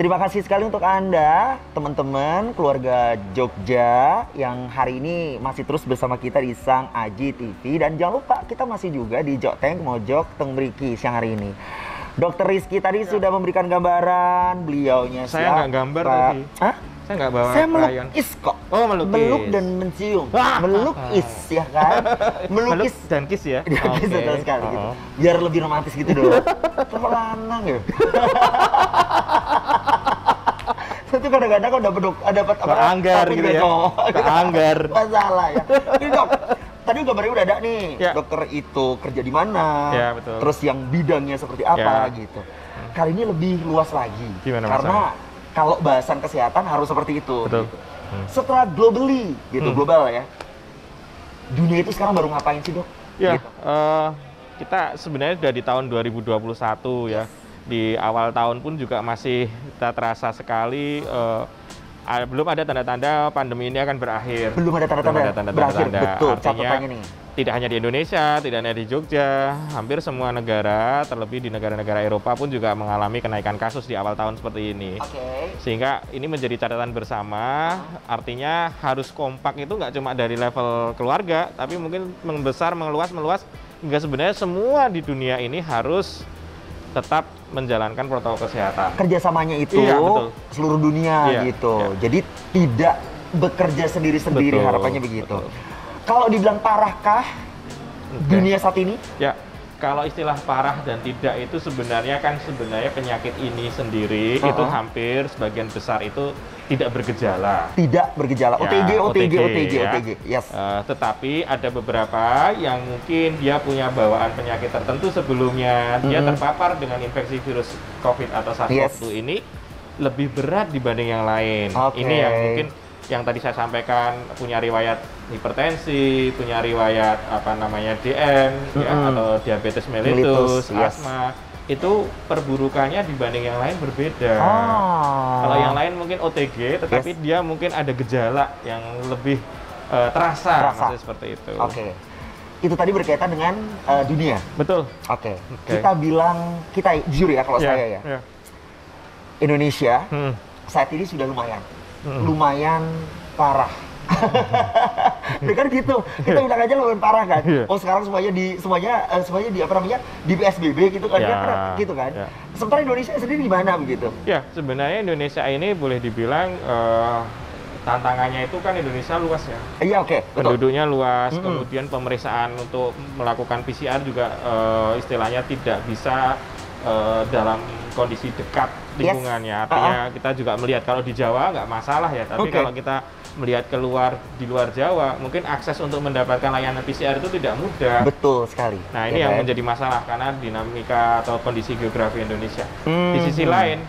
Terima kasih sekali untuk Anda, teman-teman, keluarga Jogja yang hari ini masih terus bersama kita di Sang Aji TV. Dan jangan lupa kita masih juga di Jokteng Mojok Teng Mriki siang hari ini. Dokter Rizky tadi sudah memberikan gambaran, beliaunya siapa? Saya nggak gambar tadi. Hah? Saya nggak bawa Saya krayon. melukis kok. Oh, melukis. Meluk dan mencium. Melukis ya kan? Melukis Meluk dan kiss ya? Oke. Oke. Betul sekali gitu. Biar lebih romantis gitu dong. Terlalu lanang ya. Itu kadang-kadang kalau dapat apa? Keanggar gitu ya. Keanggar. Masalah ya. Ini Dok, tadi gambarnya udah ada nih. Ya. Dokter itu kerja di mana? Ya, betul. Terus yang bidangnya seperti apa gitu. Kali ini lebih luas lagi. Gimana, karena kalau bahasan kesehatan harus seperti itu. Betul. Gitu. Setelah globally gitu, global ya. Dunia itu sekarang baru ngapain sih, Dok? Ya, Gitu. kita sebenarnya sudah di tahun 2021 ya. Di awal tahun pun juga masih kita terasa sekali belum ada tanda-tanda pandemi ini akan berakhir. Belum ada tanda-tanda berakhir, betul. Artinya Catatannya nih. tidak hanya di Indonesia, tidak hanya di Jogja, hampir semua negara, terlebih di negara-negara Eropa pun juga mengalami kenaikan kasus di awal tahun seperti ini. Oke. Sehingga ini menjadi catatan bersama, artinya harus kompak itu nggak cuma dari level keluarga, tapi mungkin membesar, meluas, hingga sebenarnya semua di dunia ini harus tetap menjalankan protokol kesehatan. Kerjasamanya itu Iya, betul. seluruh dunia Iya, gitu. iya. Jadi tidak bekerja sendiri-sendiri, Betul, harapannya begitu. betul. Kalau dibilang parahkah dunia saat ini? Ya, kalau istilah parah dan tidak itu sebenarnya penyakit ini sendiri itu hampir sebagian besar itu tidak bergejala. Tidak bergejala. Ya, OTG. ya. Yes. Tetapi ada beberapa yang mungkin dia punya bawaan penyakit tertentu sebelumnya, dia terpapar dengan infeksi virus COVID atau SARS-CoV-2 ini lebih berat dibanding yang lain. Oke. Ini yang mungkin yang tadi saya sampaikan punya riwayat hipertensi, punya riwayat DM ya, atau diabetes mellitus, yes. asma. Itu perburukannya dibanding yang lain berbeda. Kalau yang lain mungkin OTG, tetapi dia mungkin ada gejala yang lebih terasa. Maksudnya seperti itu. Oke. Itu tadi berkaitan dengan dunia. Betul. Oke. Kita bilang, kita jujur ya kalau saya ya. Indonesia saat ini sudah lumayan parah. Ya kan gitu, kita bilang aja lumayan parah kan. Oh sekarang semuanya di apa namanya, di PSBB gitu kan, gitu kan. Sementara Indonesia sendiri di mana begitu? Ya, sebenarnya Indonesia ini boleh dibilang tantangannya itu kan Indonesia luas ya. Iya, oke. Penduduknya luas, kemudian pemeriksaan untuk melakukan PCR juga istilahnya tidak bisa dalam kondisi dekat lingkungannya. Artinya kita juga melihat kalau di Jawa nggak masalah ya, tapi kalau kita melihat di luar Jawa, mungkin akses untuk mendapatkan layanan PCR itu tidak mudah. Betul sekali. Nah, ini yang menjadi masalah karena dinamika atau kondisi geografi Indonesia. Di sisi lain,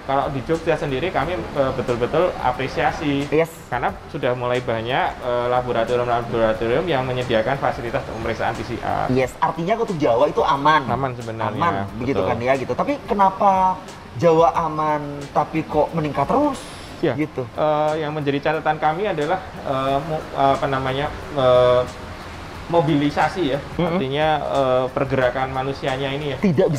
kalau di Jogja sendiri kami betul-betul apresiasi karena sudah mulai banyak laboratorium yang menyediakan fasilitas pemeriksaan PCR. Yes, artinya untuk Jawa itu aman. Aman sebenarnya. Aman, begitu kan ya gitu. Tapi kenapa Jawa aman tapi kok meningkat terus? Ya, gitu. Yang menjadi catatan kami adalah mobilisasi ya, artinya pergerakan manusianya ini ya tidak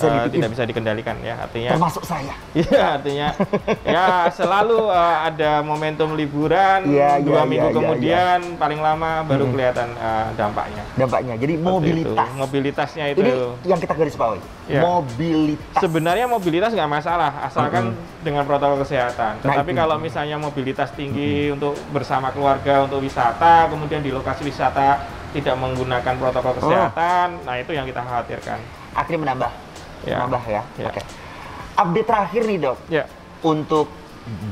bisa dikendalikan ya, artinya termasuk saya. Iya, artinya ya selalu ada momentum liburan, 2 minggu kemudian paling lama baru kelihatan dampaknya. Jadi mobilitasnya itu ini yang kita garis bawahi. Mobilitas. Sebenarnya mobilitas nggak masalah asalkan dengan protokol kesehatan. Tetapi kalau misalnya mobilitas tinggi untuk bersama keluarga untuk wisata, kemudian di lokasi wisata tidak menggunakan protokol kesehatan, nah itu yang kita khawatirkan. Akhirnya menambah ya. Oke. Update terakhir nih Dok, untuk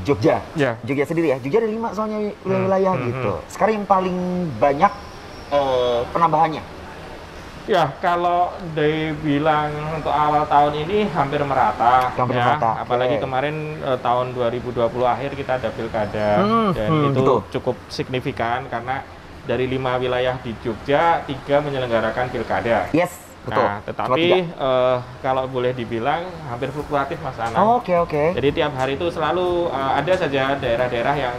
Jogja. Jogja sendiri ya. Jogja ada 5 soalnya wilayah gitu. Sekarang yang paling banyak penambahannya? Ya, kalau dibilang untuk awal tahun ini hampir merata. Apalagi kemarin tahun 2020 akhir kita ada pilkada dan itu cukup signifikan karena dari 5 wilayah di Jogja, 3 menyelenggarakan pilkada. betul. Nah, tetapi kalau boleh dibilang hampir fluktuatif Mas Anang. Oke. Jadi tiap hari itu selalu ada saja daerah-daerah yang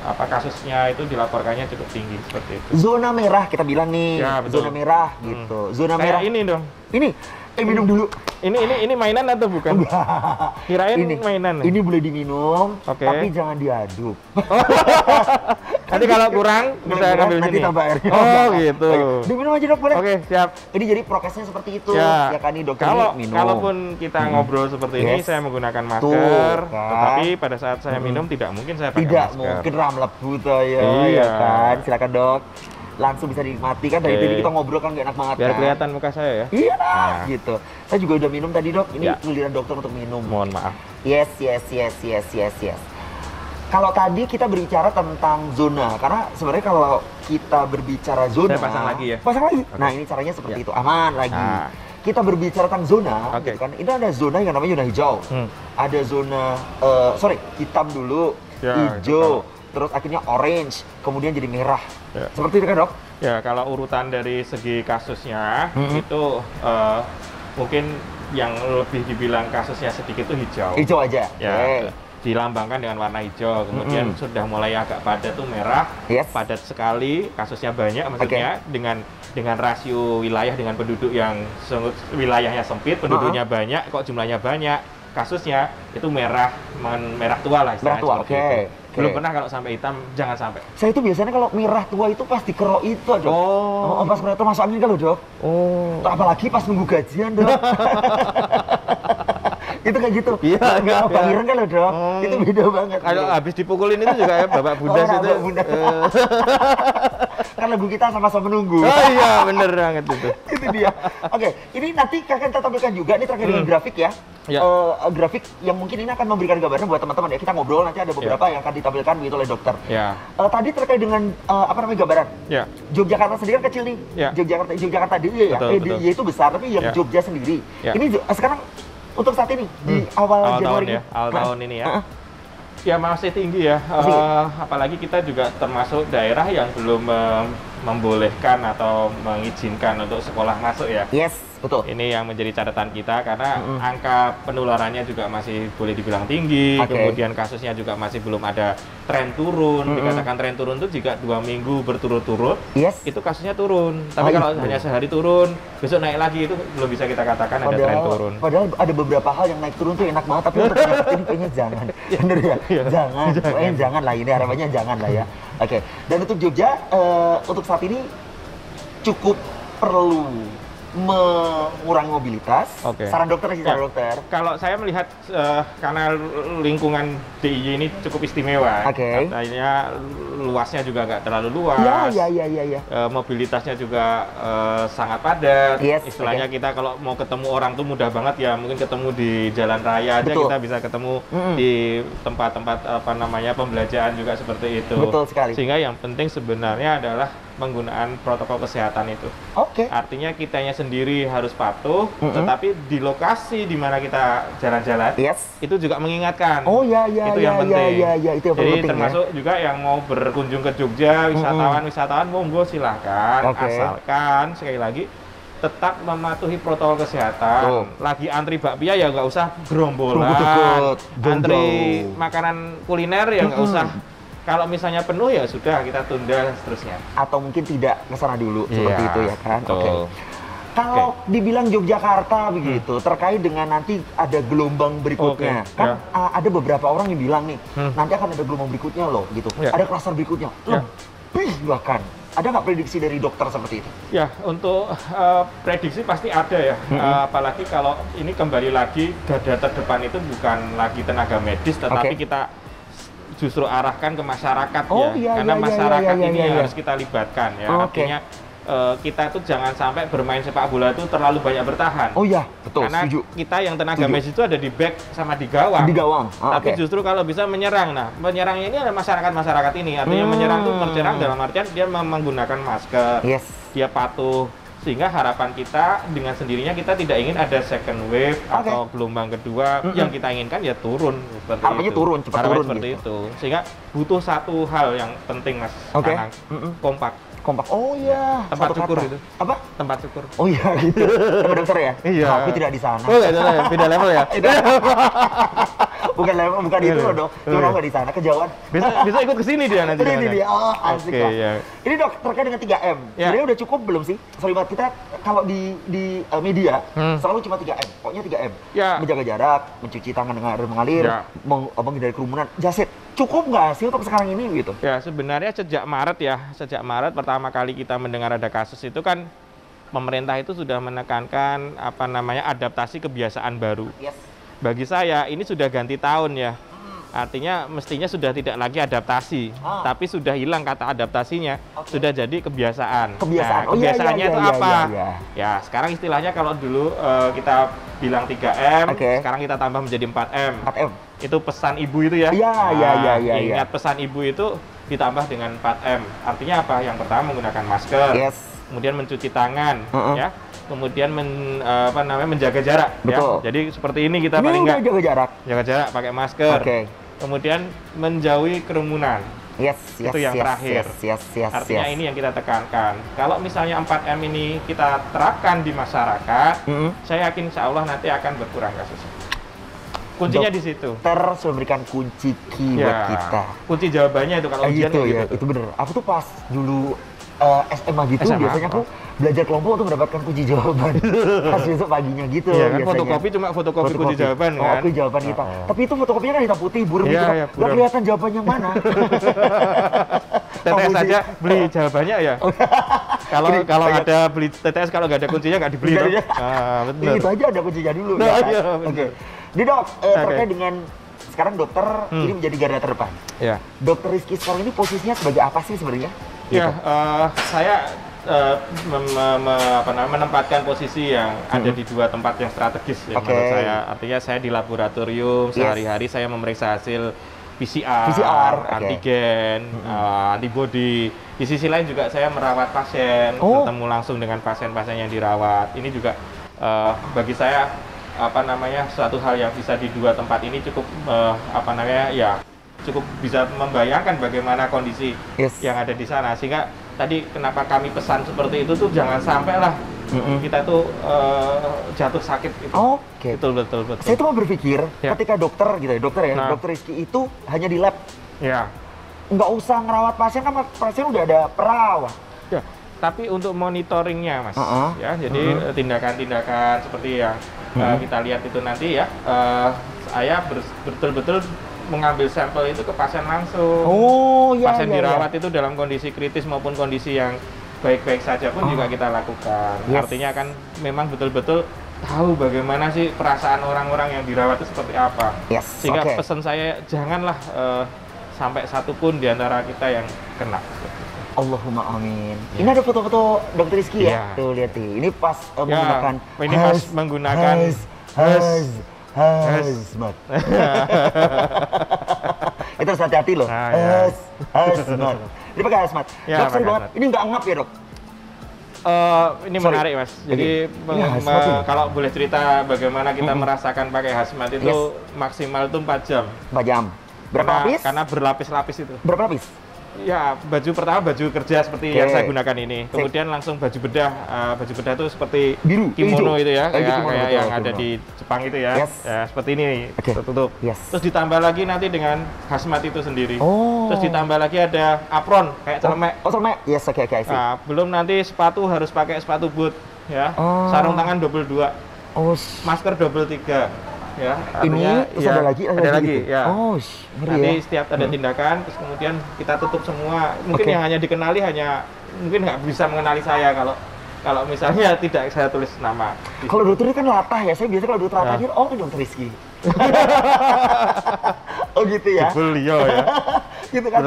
kasusnya itu dilaporkannya cukup tinggi seperti itu. Zona merah kita bilang nih, ya, zona merah gitu. Zona merah. Ini dong. Ini, minum dulu. Ini mainan atau bukan? Kirain ini, mainan. Ini boleh diminum, tapi jangan diaduk. Nanti kalau kurang bisa ngambil nanti sini. tambah airnya. Oh gitu. Diminum aja dok, boleh. Oke, siap. Ini jadi prokesnya seperti itu, ya kan nih dokter minum. Kalaupun kita ngobrol seperti ini, saya menggunakan masker, tetapi pada saat saya minum tidak mungkin saya pakai masker. Tidak mungkin ramlebu tuh ya kan. Silakan dok. Langsung bisa dinikmati kan, dari tadi kita ngobrol kan gak enak banget. Biar kelihatan muka saya ya. Iya gitu. Saya juga udah minum tadi dok, ini giliran dokter untuk minum. Mohon maaf. Yes. Kalau tadi kita berbicara tentang zona, karena sebenarnya kalau kita berbicara zona, saya pasang lagi ya. Pasang lagi. Okay. Nah ini caranya seperti itu, aman lagi. Kita berbicara tentang zona, gitu kan? Itu ada zona yang namanya zona hijau, ada zona, hitam dulu, hijau. Terus akhirnya orange, kemudian jadi merah. Seperti itu kan dok? Ya, kalau urutan dari segi kasusnya, itu mungkin yang lebih dibilang kasusnya sedikit itu hijau. Hijau aja? Ya, dilambangkan dengan warna hijau. Kemudian sudah mulai agak padat tuh merah, padat sekali, kasusnya banyak maksudnya, dengan rasio wilayah dengan penduduk yang wilayahnya sempit, penduduknya banyak, kok jumlahnya banyak, kasusnya itu merah tua lah istilahnya. Merah tua, Belum pernah kalau sampai hitam, jangan sampai. Saya itu biasanya kalau merah tua itu pas dikerok itu, dok. Pas merah tua masuk angin kan, dok. Apalagi pas nunggu gajian, dok. Itu kayak gitu. Iya, Pangeran kan, dok. Itu beda banget. Kalau habis dipukulin itu juga ya, Bapak Bunda itu. Kan lagu kita sama-sama menunggu. Oh iya, bener banget itu. Itu dia. Oke, ini nanti akan kita tampilkan juga, ini terkait dengan grafik ya. Grafik yang mungkin ini akan memberikan gambaran buat teman-teman ya. Kita ngobrol nanti ada beberapa yang akan ditampilkan begitu oleh dokter. Tadi terkait dengan gambaran. Yogyakarta sendiri kan kecil nih. Yogyakarta dia ya. Dia itu besar, tapi yang Jogja sendiri. Ini sekarang untuk saat ini di awal Januari tahun awal tahun ini ya. Ya masih tinggi ya, apalagi kita juga termasuk daerah yang belum membolehkan atau mengizinkan untuk sekolah masuk ya. Yes, betul. Ini yang menjadi catatan kita karena angka penularannya juga masih boleh dibilang tinggi, kemudian kasusnya juga masih belum ada tren turun. Dikatakan tren turun itu jika 2 minggu berturut-turut, itu kasusnya turun. Tapi kalau hanya sehari turun, besok naik lagi, itu belum bisa kita katakan ada tren turun. Padahal ada beberapa hal yang naik turun tuh enak banget, tapi untuk ini kayaknya jangan. Bener ya? Jangan lah, ini harapannya jangan lah ya. Oke, dan untuk Jogja, untuk saat ini cukup perlu mengurangi mobilitas. Saran dokter sih, saran dokter. Kalau saya melihat karena lingkungan DIY ini cukup istimewa, katanya luasnya juga nggak terlalu luas. Mobilitasnya juga sangat padat. Istilahnya kita kalau mau ketemu orang tuh mudah banget ya, mungkin ketemu di jalan raya aja kita bisa ketemu di tempat-tempat pembelajaran juga seperti itu. Betul sekali. Sehingga yang penting sebenarnya adalah penggunaan protokol kesehatan itu. Artinya kitanya sendiri harus patuh, tetapi di lokasi di mana kita jalan-jalan, itu juga mengingatkan. Itu yang penting. Itu yang jadi penting, termasuk juga yang mau berkunjung ke Jogja, wisatawan monggo silahkan, asalkan sekali lagi tetap mematuhi protokol kesehatan. Lagi antri bakpia ya nggak usah gerombolan, antri makanan kuliner ya nggak usah. Kalau misalnya penuh ya sudah, kita tunda seterusnya. Atau mungkin tidak ke sana dulu, seperti itu ya kan? Kalau dibilang Yogyakarta begitu, terkait dengan nanti ada gelombang berikutnya, kan ada beberapa orang yang bilang nih, nanti akan ada gelombang berikutnya loh, gitu. Ada klaster berikutnya, lebih bahkan. Ada nggak prediksi dari dokter seperti itu? Ya, untuk prediksi pasti ada ya. Apalagi kalau ini kembali lagi, garda terdepan itu bukan lagi tenaga medis, tetapi kita justru arahkan ke masyarakat karena masyarakat ini harus kita libatkan ya. Artinya kita tuh jangan sampai bermain sepak bola itu terlalu banyak bertahan. Betul. Karena kita yang tenaga medis itu ada di back sama di gawang. Tapi justru kalau bisa menyerang. Nah, menyerangnya ini adalah masyarakat ini. Artinya menyerang itu menyerang dalam artian dia menggunakan masker, dia patuh. Sehingga harapan kita dengan sendirinya kita tidak ingin ada second wave atau gelombang kedua. Yang kita inginkan ya turun seperti itu. Cepat turun seperti itu. Sehingga butuh satu hal yang penting Mas Anang, kompak. Kompak. Oh iya. Tempat cukur itu. Apa? Tempat cukur. Oh iya gitu. Sama dokter ya? Iya. Aku tidak di sana. Oh, beda level ya. Bukan level, bukan itu loh dok. Cuma nggak di sana, kejauhan. Bisa ikut ke sini dia nanti. Ini dia. Oh, asik lah. Iya. Ini dok terkait dengan 3M. Sebenarnya udah cukup belum sih? Sorry banget, kita kalau di media selalu cuma 3M. Pokoknya 3M. Menjaga jarak, mencuci tangan dengan air mengalir, menghindari kerumunan. Jaset, cukup nggak sih untuk sekarang ini gitu? Ya sebenarnya sejak Maret pertama kali kita mendengar ada kasus itu kan pemerintah itu sudah menekankan adaptasi kebiasaan baru. Yes. Bagi saya ini sudah ganti tahun ya. Artinya mestinya sudah tidak lagi adaptasi, tapi sudah hilang kata adaptasinya, sudah jadi kebiasaan. Nah, kebiasaannya itu apa? Ya sekarang istilahnya kalau dulu kita bilang 3M, sekarang kita tambah menjadi 4M. 4M. Itu pesan ibu itu ya. Ingat pesan ibu itu ditambah dengan 4M. Artinya apa? Yang pertama menggunakan masker, kemudian mencuci tangan, ya. Kemudian menjaga jarak. Betul. Ya. Jadi seperti ini kita paling nggak jaga jarak pakai masker. Kemudian menjauhi kerumunan. Itu yang terakhir. Artinya ini yang kita tekankan. Kalau misalnya 4M ini kita terapkan di masyarakat, saya yakin insya Allah nanti akan berkurang kasusnya. Kuncinya di situ. Dokter sudah memberikan kunci buat kita. Kunci jawabannya itu kalau ujian gitu ya. Itu bener. Aku tuh pas dulu SMA gitu, biasanya aku belajar kelompok untuk mendapatkan kunci jawaban. Pas besok paginya gitu. Iya kan, fotokopi kunci jawaban kan. Fotokopi jawaban kita. Tapi itu fotokopinya kan hitam putih, buram gitu. Nggak kelihatan jawaban yang mana. TTS saja beli jawabannya ya. Kalau ada beli TTS, kalau nggak ada kuncinya nggak dibeli. Betul. Itu aja ada kuncinya dulu. Oke. Di dok, terkait dengan sekarang dokter ini menjadi garda terdepan. Dokter Rizky sekarang ini posisinya sebagai apa sih sebenarnya? Ya, saya menempatkan posisi yang ada di dua tempat yang strategis ya, menurut saya. Artinya saya di laboratorium, sehari-hari saya memeriksa hasil PCR, antigen, antibody. Di sisi lain juga saya merawat pasien, bertemu langsung dengan pasien-pasien yang dirawat. Ini juga bagi saya suatu hal yang bisa di dua tempat ini cukup cukup bisa membayangkan bagaimana kondisi yang ada di sana. Sehingga tadi kenapa kami pesan seperti itu tuh jangan sampai lah kita tuh jatuh sakit gitu. Betul. Saya tuh mau berpikir ketika dokter dokter Rizky itu hanya di lab. Nggak usah ngerawat pasien, kan pasien udah ada perawat. Tapi untuk monitoringnya mas, jadi tindakan-tindakan seperti yang kita lihat itu nanti ya, saya betul-betul mengambil sampel itu ke pasien langsung. Pasien dirawat itu dalam kondisi kritis maupun kondisi yang baik-baik saja pun juga kita lakukan. Artinya kan memang betul-betul tahu bagaimana sih perasaan orang-orang yang dirawat itu seperti apa. Sehingga pesan saya janganlah sampai satu pun di antara kita yang kena. Allahumma amin. Ini ada foto-foto dokter Rizky ya? Tuh lihat nih. Ini pas menggunakan ini pas menggunakan hazmat. Itu harus hati-hati loh. Hazmat. Ini pakai hazmat. Dok, sorry banget. Ini nggak ngap ya dok? Ini menarik mas. Jadi kalau boleh cerita bagaimana kita merasakan pakai hazmat itu maksimal itu 4 jam. 4 jam. Berapa lapis? Karena berlapis-lapis itu. Berapa lapis? Ya, baju pertama baju kerja seperti yang saya gunakan ini. Kemudian langsung baju bedah. Baju bedah itu seperti biru, kimono itu ya, kayak yang ada di Jepang itu ya. Ya, seperti ini tertutup. Terus ditambah lagi nanti dengan hazmat itu sendiri. Terus ditambah lagi ada apron kayak celemek. Celemek. Yes, oke. Nah, belum nanti sepatu harus pakai sepatu boot ya. Sarung tangan double 2. Masker double 3. Ya, artinya, ini ada lagi gitu. Ya. Nanti setiap ada tindakan, terus kemudian kita tutup semua. Mungkin yang hanya dikenali mungkin nggak bisa mengenali saya kalau misalnya tidak saya tulis nama. Kalau dokter kan latah ya, saya biasanya kalau dokter latah dokter Rizky. Gitu ya. Beliau ya. Gitu kan.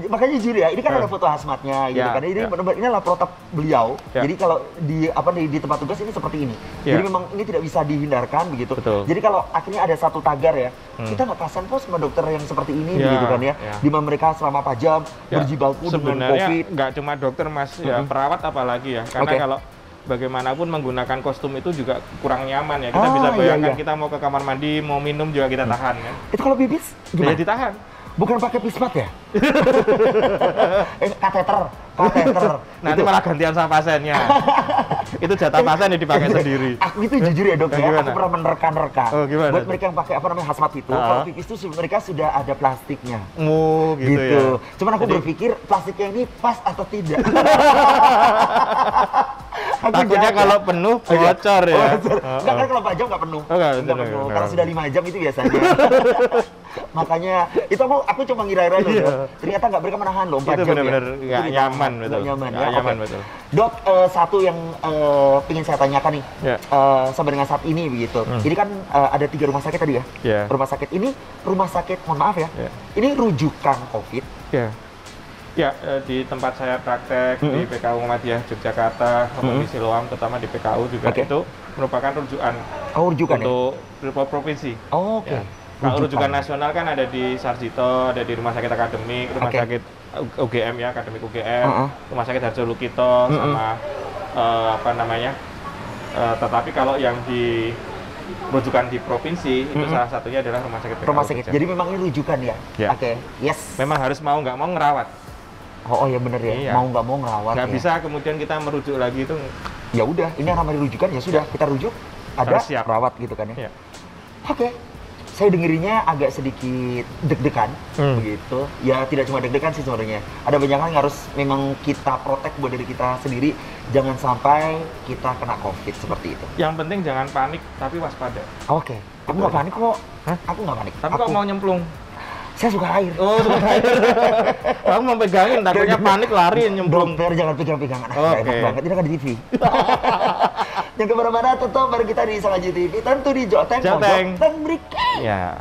Makanya jujur ya, ini kan ada foto hazmatnya gitu kan. Ini benar-benar ini adalah protap beliau. Jadi kalau di tempat tugas ini seperti ini. Jadi memang ini tidak bisa dihindarkan begitu. Jadi kalau akhirnya ada satu tagar ya, kita nggak kasihan kok sama dokter yang seperti ini gitu kan ya. Di mana mereka selama 4 jam berjibaku dengan COVID. Sebenarnya nggak cuma dokter mas, ya perawat apalagi ya. Karena kalau bagaimanapun menggunakan kostum itu juga kurang nyaman ya. Kita bisa bayangkan kita mau ke kamar mandi, mau minum juga kita tahan kan. Itu kalau bibis gimana? Ya ditahan. Bukan pakai pispat ya? Kateter. Nanti itu. malah gantian sama pasiennya. Itu jatah pasien yang dipakai sendiri. Aku itu jujur ya dok ya, gimana? aku pernah menerka-nerka. Oh, gimana buat tuh? mereka yang pakai apa namanya hazmat itu, kalau pipis itu mereka sudah ada plastiknya. Oh, gitu ya. Cuman aku berpikir plastiknya ini pas atau tidak. Takutnya kalau penuh bocor ya. Enggak kan kalau 4 jam nggak penuh. Enggak penuh. Kalau sudah 5 jam itu biasanya. Makanya itu aku cuma ngira-ngira loh. Ternyata nggak mereka menahan loh 4 jam. Itu benar-benar nggak nyaman, betul. Nggak nyaman, Nggak nyaman, betul. Dok, satu yang ingin saya tanyakan nih, sampai dengan saat ini begitu. Ini kan ada 3 rumah sakit tadi ya. Rumah sakit ini, rumah sakit, mohon maaf ya, ini rujukan COVID. Ya, di tempat saya praktek di PKU Muhammadiyah Yogyakarta, maupun di Siloam, terutama di PKU juga itu merupakan rujukan. Rujukan untuk provinsi. Oke. Kalau rujukan nasional kan ada di Sarjito, ada di Rumah Sakit Akademik, Rumah Sakit UGM ya, Akademik UGM, Rumah Sakit Harjo Lukito, sama apa namanya. Tetapi kalau yang di rujukan di provinsi itu salah satunya adalah Rumah Sakit PKU. Rumah sakit. Jadi memang ini rujukan ya. Oke. Yes. Memang harus mau nggak mau ngerawat. Oh ya bener ya. Iya. Mau nggak mau ngerawat. Nggak bisa kemudian kita merujuk lagi itu. Ya udah, ini yang namanya rujukan ya sudah kita rujuk. Ada rawat gitu kan ya. Oke. Saya dengerinnya agak sedikit deg-degan begitu. Ya tidak cuma deg-degan sih sebenarnya. Ada banyak hal yang harus memang kita protek buat diri kita sendiri. Jangan sampai kita kena COVID seperti itu. Yang penting jangan panik tapi waspada. Oke. Aku nggak panik kok. Aku nggak panik. Tapi kok mau nyemplung? Saya suka air. Oh, suka air. Kamu mau pegangin, takutnya panik lari nyemplung. Dokter jangan pegang-pegangan. Oke. Enak banget, ini kan di TV. Yang kemana-mana tetap bareng kita di Sangaji TV. Tentu di Joteng, Joteng. Joteng Briki. Ya.